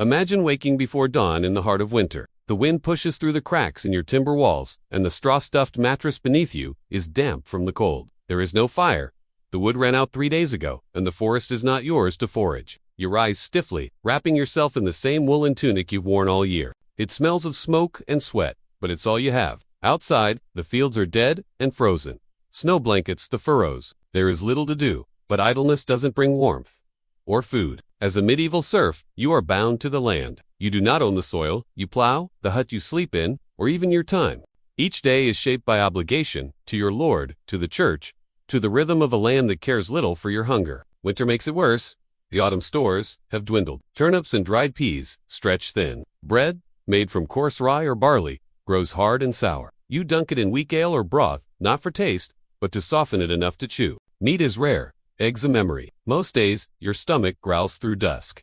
Imagine waking before dawn in the heart of winter. The wind pushes through the cracks in your timber walls, and the straw-stuffed mattress beneath you is damp from the cold. There is no fire. The wood ran out 3 days ago, and the forest is not yours to forage. You rise stiffly, wrapping yourself in the same woolen tunic you've worn all year. It smells of smoke and sweat, but it's all you have. Outside, the fields are dead and frozen. Snow blankets the furrows. There is little to do, but idleness doesn't bring warmth or food. As a medieval serf, you are bound to the land. You do not own the soil you plow, the hut you sleep in, or even your time. Each day is shaped by obligation to your Lord, to the church, to the rhythm of a land that cares little for your hunger. Winter makes it worse. The autumn stores have dwindled. Turnips and dried peas stretch thin. Bread, made from coarse rye or barley, grows hard and sour. You dunk it in weak ale or broth, not for taste, but to soften it enough to chew. Meat is rare, eggs a memory. Most days, your stomach growls through dusk.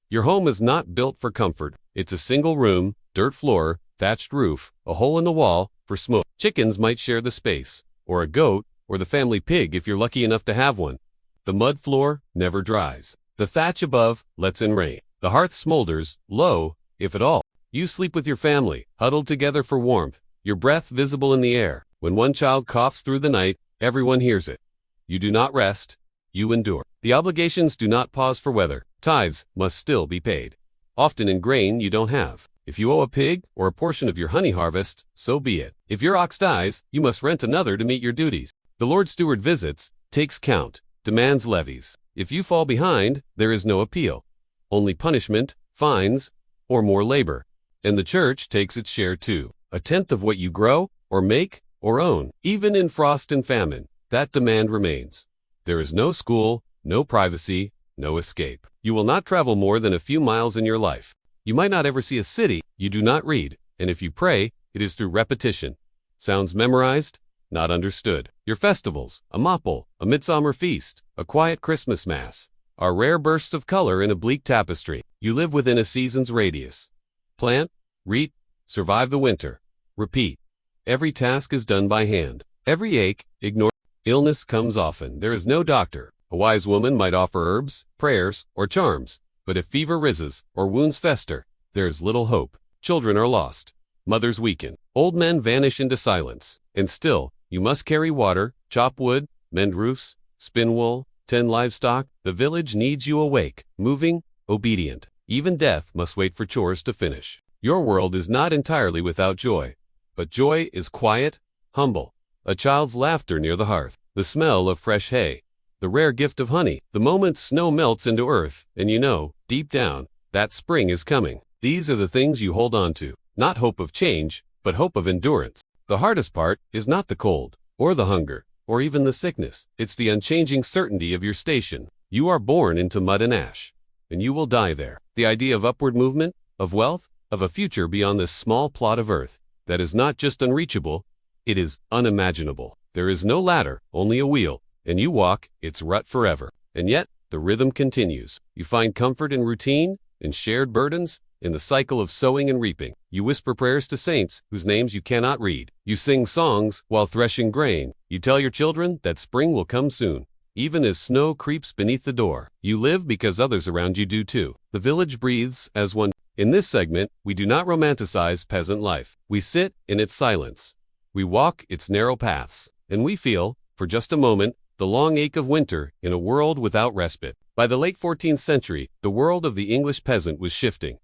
Your home is not built for comfort. It's a single room, dirt floor, thatched roof, a hole in the wall for smoke. Chickens might share the space, or a goat, or the family pig if you're lucky enough to have one. The mud floor never dries. The thatch above lets in rain. The hearth smolders, low, if at all. You sleep with your family, huddled together for warmth, your breath visible in the air. When one child coughs through the night, everyone hears it. You do not rest, you endure. The obligations do not pause for weather. Tithes must still be paid. Often in grain you don't have. If you owe a pig or a portion of your honey harvest, so be it. If your ox dies, you must rent another to meet your duties. The Lord Steward visits, takes count, demands levies. If you fall behind, there is no appeal. Only punishment, fines, or more labor. And the church takes its share too. 1/10 of what you grow, or make, or own. Even in frost and famine, that demand remains. There is no school, no privacy, no escape. You will not travel more than a few miles in your life. You might not ever see a city you do not read, and if you pray, it is through repetition. Sounds memorized, not understood. Your festivals, a maupole, a midsummer feast, a quiet Christmas mass, are rare bursts of color in a bleak tapestry. You live within a season's radius. Plant, reap, survive the winter. Repeat. Every task is done by hand. Every ache, ignored. Illness comes often. There is no doctor. A wise woman might offer herbs, prayers, or charms, but if fever rises or wounds fester, there is little hope. Children are lost. Mothers weaken. Old men vanish into silence. And still, you must carry water, chop wood, mend roofs, spin wool, tend livestock. The village needs you awake, moving, obedient. Even death must wait for chores to finish. Your world is not entirely without joy, but joy is quiet, humble. A child's laughter near the hearth, the smell of fresh hay, the rare gift of honey, the moment snow melts into earth, and you know, deep down, that spring is coming. These are the things you hold on to, not hope of change, but hope of endurance. The hardest part is not the cold, or the hunger, or even the sickness. It's the unchanging certainty of your station. You are born into mud and ash, and you will die there. The idea of upward movement, of wealth, of a future beyond this small plot of earth, that is not just unreachable, it is unimaginable. There is no ladder, only a wheel, and you walk its rut forever. And yet, the rhythm continues. You find comfort in routine, in shared burdens, in the cycle of sowing and reaping. You whisper prayers to saints whose names you cannot read. You sing songs while threshing grain. You tell your children that spring will come soon, even as snow creeps beneath the door. You live because others around you do too. The village breathes as one. In this segment, we do not romanticize peasant life. We sit in its silence. We walk its narrow paths, and we feel, for just a moment, the long ache of winter in a world without respite. By the late 14th century, the world of the English peasant was shifting.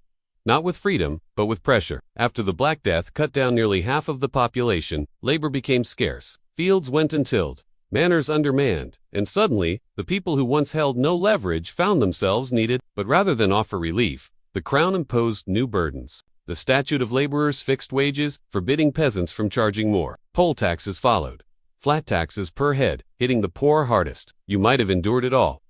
Not with freedom, but with pressure. After the Black Death cut down nearly half of the population, labor became scarce. Fields went untilled, manors undermanned, and suddenly, the people who once held no leverage found themselves needed. But rather than offer relief, the crown imposed new burdens. The statute of laborers fixed wages, forbidding peasants from charging more. Poll taxes followed. Flat taxes per head, hitting the poor hardest. You might have endured it all.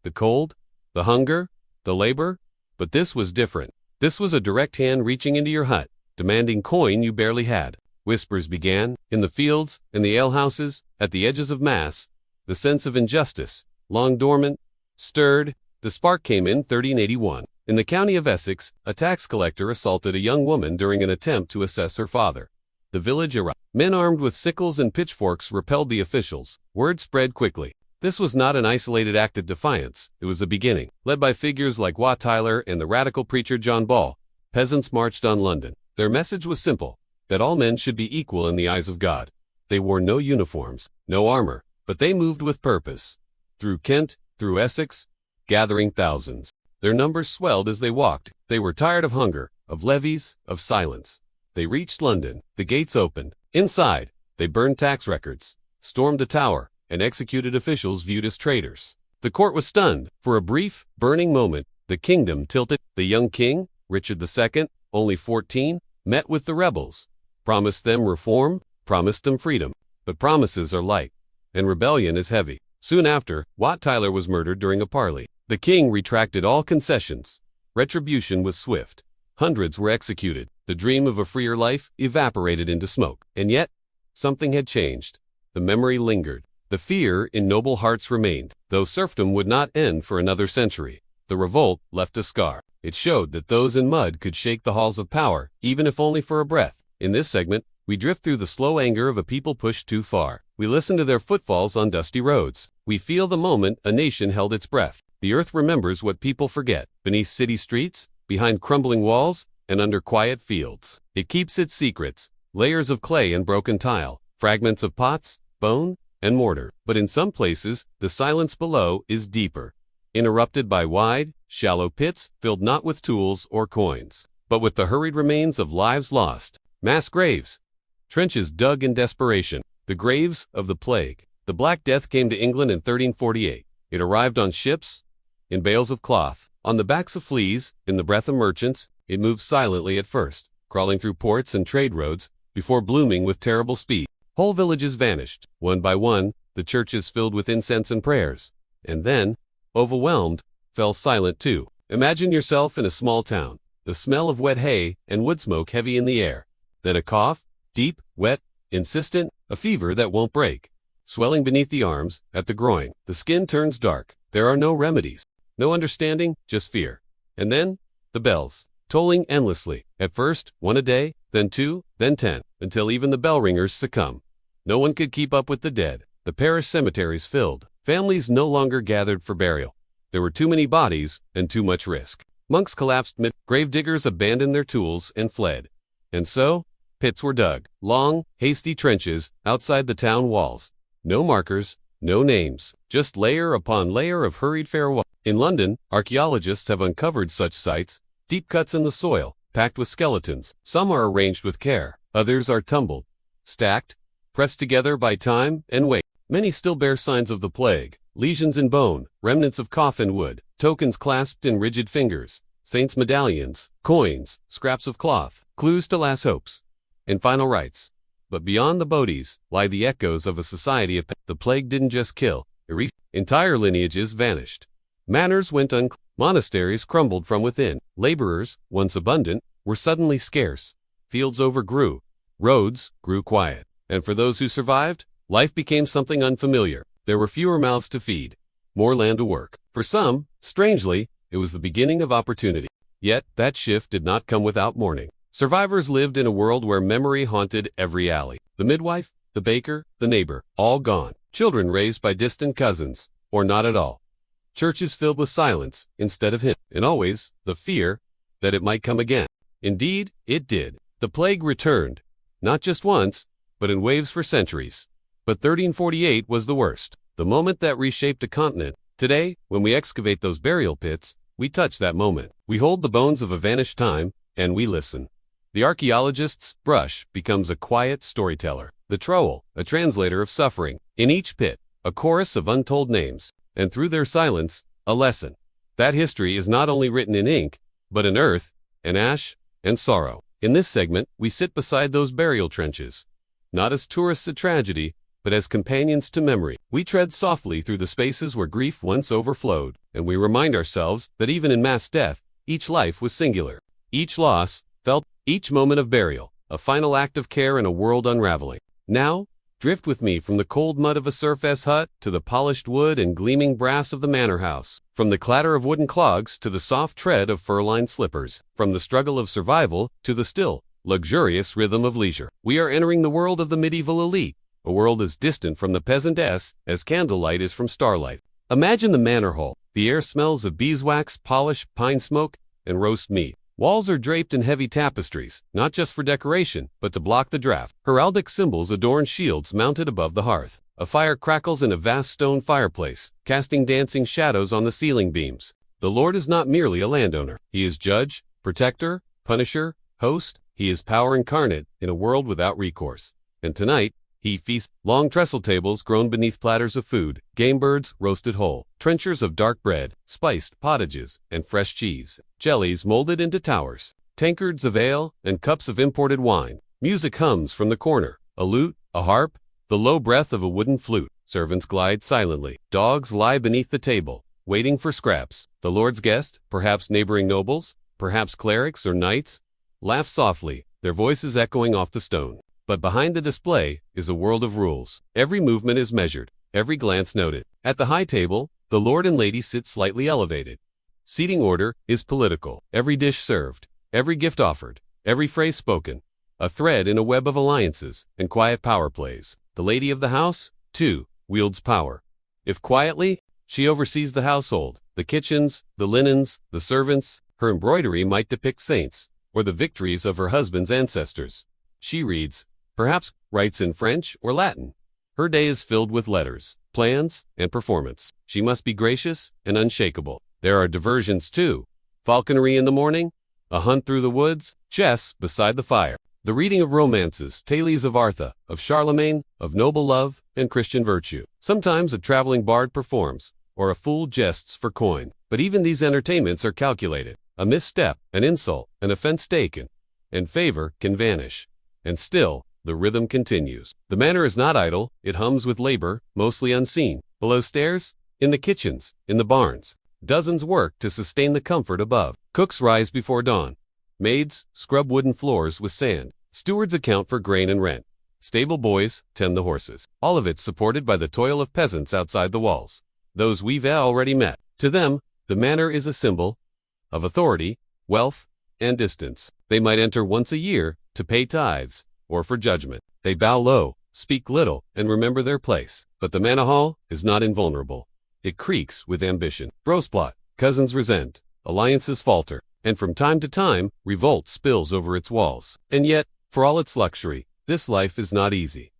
The cold, the hunger, the labor, but this was different. This was a direct hand reaching into your hut, demanding coin you barely had. Whispers began, in the fields, in the alehouses, at the edges of mass. The sense of injustice, long dormant, stirred. The spark came in 1381. In the county of Essex, a tax collector assaulted a young woman during an attempt to assess her father. The village erupted. Men armed with sickles and pitchforks repelled the officials. Word spread quickly. This was not an isolated act of defiance, it was a beginning. Led by figures like Wat Tyler and the radical preacher John Ball, peasants marched on London. Their message was simple, that all men should be equal in the eyes of God. They wore no uniforms, no armor, but they moved with purpose. Through Kent, through Essex, gathering thousands. Their numbers swelled as they walked. They were tired of hunger, of levies, of silence. They reached London. The gates opened. Inside, they burned tax records, stormed the Tower, and executed officials viewed as traitors. The court was stunned. For a brief, burning moment, the kingdom tilted. The young king, Richard II, only 14, met with the rebels, promised them reform, promised them freedom. But promises are light, and rebellion is heavy. Soon after, Wat Tyler was murdered during a parley. The king retracted all concessions. Retribution was swift. Hundreds were executed. The dream of a freer life evaporated into smoke. And yet, something had changed. The memory lingered. The fear in noble hearts remained. Though serfdom would not end for another century, the revolt left a scar. It showed that those in mud could shake the halls of power, even if only for a breath. In this segment, we drift through the slow anger of a people pushed too far. We listen to their footfalls on dusty roads. We feel the moment a nation held its breath. The earth remembers what people forget. Beneath city streets, behind crumbling walls, and under quiet fields. It keeps its secrets, layers of clay and broken tile, fragments of pots, bone, and mortar. But in some places, the silence below is deeper, interrupted by wide, shallow pits filled not with tools or coins, but with the hurried remains of lives lost. Mass graves, trenches dug in desperation, the graves of the plague. The Black Death came to England in 1348. It arrived on ships, in bales of cloth, on the backs of fleas, in the breath of merchants. It moved silently at first, crawling through ports and trade roads, before blooming with terrible speed. Whole villages vanished. One by one, the churches filled with incense and prayers. And then, overwhelmed, fell silent too. Imagine yourself in a small town, the smell of wet hay and wood smoke heavy in the air. Then a cough, deep, wet, insistent, a fever that won't break. Swelling beneath the arms, at the groin. The skin turns dark. There are no remedies, no understanding, just fear. And then, the bells, tolling endlessly. At first, one a day, then 2, then 10, until even the bell ringers succumb. No one could keep up with the dead. The parish cemeteries filled. Families no longer gathered for burial. There were too many bodies and too much risk. Monks collapsed mid. Gravediggers abandoned their tools and fled. And so, pits were dug. Long, hasty trenches outside the town walls. No markers, no names, just layer upon layer of hurried farewell. In London, archaeologists have uncovered such sites, deep cuts in the soil, packed with skeletons. Some are arranged with care, others are tumbled, stacked, pressed together by time and weight. Many still bear signs of the plague, lesions in bone, remnants of coffin wood, tokens clasped in rigid fingers, saints' medallions, coins, scraps of cloth, clues to last hopes, and final rites. But beyond the bodies lie the echoes of a society. The plague didn't just kill, entire lineages vanished. Manors went unclaimed. Monasteries crumbled from within. Laborers, once abundant, were suddenly scarce. Fields overgrew. Roads grew quiet. And for those who survived, life became something unfamiliar. There were fewer mouths to feed, more land to work. For some, strangely, it was the beginning of opportunity. Yet, that shift did not come without mourning. Survivors lived in a world where memory haunted every alley. The midwife, the baker, the neighbor, all gone. Children raised by distant cousins, or not at all. Churches filled with silence instead of hymn. And always, the fear that it might come again. Indeed, it did. The plague returned, not just once, but in waves for centuries. But 1348 was the worst, the moment that reshaped a continent. Today, when we excavate those burial pits, we touch that moment. We hold the bones of a vanished time, and we listen. The archaeologist's brush becomes a quiet storyteller. The trowel, a translator of suffering. In each pit, a chorus of untold names. And through their silence, a lesson. That history is not only written in ink, but in earth, and ash, and sorrow. In this segment, we sit beside those burial trenches. Not as tourists at tragedy, but as companions to memory. We tread softly through the spaces where grief once overflowed, and we remind ourselves that even in mass death, each life was singular. Each loss, felt, each moment of burial, a final act of care in a world unraveling. Now, drift with me from the cold mud of a serf's hut to the polished wood and gleaming brass of the manor house, from the clatter of wooden clogs to the soft tread of fur-lined slippers, from the struggle of survival to the still, luxurious rhythm of leisure. We are entering the world of the medieval elite, a world as distant from the peasantess as candlelight is from starlight. Imagine the manor hall. The air smells of beeswax, polish, pine smoke, and roast meat. Walls are draped in heavy tapestries, not just for decoration, but to block the draft. Heraldic symbols adorn shields mounted above the hearth. A fire crackles in a vast stone fireplace, casting dancing shadows on the ceiling beams. The Lord is not merely a landowner. He is judge, protector, punisher, host. He is power incarnate in a world without recourse. And tonight, he feasts. Long trestle tables grown beneath platters of food, game birds roasted whole, trenchers of dark bread, spiced pottages, and fresh cheese, jellies molded into towers, tankards of ale, and cups of imported wine. Music hums from the corner, a lute, a harp, the low breath of a wooden flute. Servants glide silently. Dogs lie beneath the table, waiting for scraps. The Lord's guest, perhaps neighboring nobles, perhaps clerics or knights, laugh softly, their voices echoing off the stone. But behind the display is a world of rules. Every movement is measured, every glance noted. At the high table, the lord and lady sit slightly elevated. Seating order is political. Every dish served, every gift offered, every phrase spoken, a thread in a web of alliances and quiet power plays. The lady of the house, too, wields power. If quietly, she oversees the household, the kitchens, the linens, the servants. Her embroidery might depict saints or the victories of her husband's ancestors. She reads, perhaps writes in French or Latin. Her day is filled with letters, plans, and performance. She must be gracious and unshakable. There are diversions too. Falconry in the morning, a hunt through the woods, chess beside the fire, the reading of romances, tales of Arthur, of Charlemagne, of noble love and Christian virtue. Sometimes a traveling bard performs, or a fool jests for coin. But even these entertainments are calculated. A misstep, an insult, an offense taken, and favor can vanish. And still, the rhythm continues. The manor is not idle, it hums with labor, mostly unseen. Below stairs, in the kitchens, in the barns, dozens work to sustain the comfort above. Cooks rise before dawn. Maids scrub wooden floors with sand. Stewards account for grain and rent. Stable boys tend the horses. All of it supported by the toil of peasants outside the walls. Those we've already met. To them, the manor is a symbol of authority, wealth, and distance. They might enter once a year to pay tithes, or for judgment. They bow low, speak little, and remember their place. But the manor hall is not invulnerable. It creaks with ambition. Bros plot, cousins resent, alliances falter, and from time to time, revolt spills over its walls. And yet, for all its luxury, this life is not easy.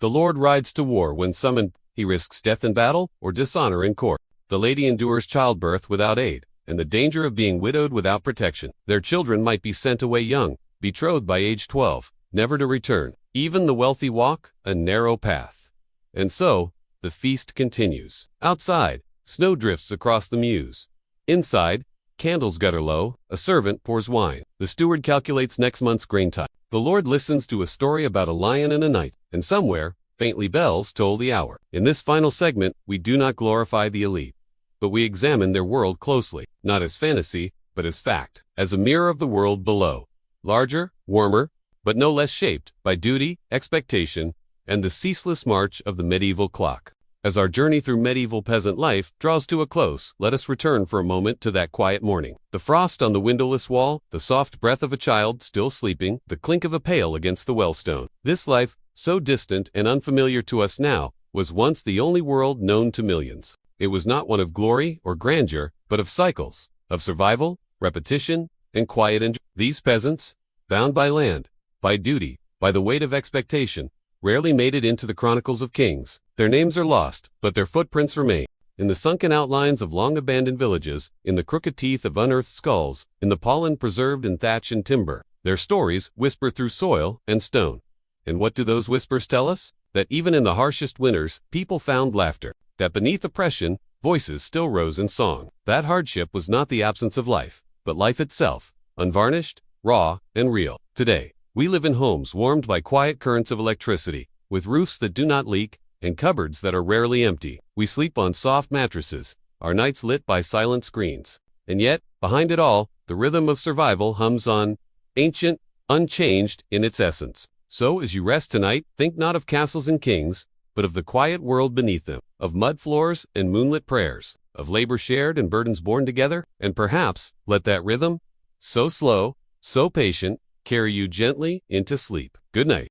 The lord rides to war when summoned. He risks death in battle or dishonor in court. The lady endures childbirth without aid, and the danger of being widowed without protection. Their children might be sent away young, betrothed by age 12, never to return. Even the wealthy walk a narrow path. And so, the feast continues. Outside, snow drifts across the mews. Inside, candles gutter low, a servant pours wine. The steward calculates next month's grain time. The lord listens to a story about a lion and a knight, and somewhere, faintly bells toll the hour. In this final segment, we do not glorify the elite, but we examine their world closely, not as fantasy, but as fact, as a mirror of the world below. Larger, warmer, but no less shaped by duty, expectation, and the ceaseless march of the medieval clock. As our journey through medieval peasant life draws to a close, let us return for a moment to that quiet morning. The frost on the windowless wall, the soft breath of a child still sleeping, the clink of a pail against the wellstone. This life, so distant and unfamiliar to us now, was once the only world known to millions. It was not one of glory or grandeur, but of cycles, of survival, repetition, and quiet enjoyment. These peasants, bound by land, by duty, by the weight of expectation, rarely made it into the chronicles of kings. Their names are lost, but their footprints remain. In the sunken outlines of long-abandoned villages, in the crooked teeth of unearthed skulls, in the pollen preserved in thatch and timber, their stories whisper through soil and stone. And what do those whispers tell us? That even in the harshest winters, people found laughter. That beneath oppression, voices still rose in song. That hardship was not the absence of life, but life itself, unvarnished, raw, and real. Today, we live in homes warmed by quiet currents of electricity, with roofs that do not leak, and cupboards that are rarely empty. We sleep on soft mattresses, our nights lit by silent screens. And yet, behind it all, the rhythm of survival hums on, ancient, unchanged in its essence. So as you rest tonight, think not of castles and kings, but of the quiet world beneath them, of mud floors and moonlit prayers, of labor shared and burdens borne together, and perhaps let that rhythm, so slow, so patient, carry you gently into sleep. Good night.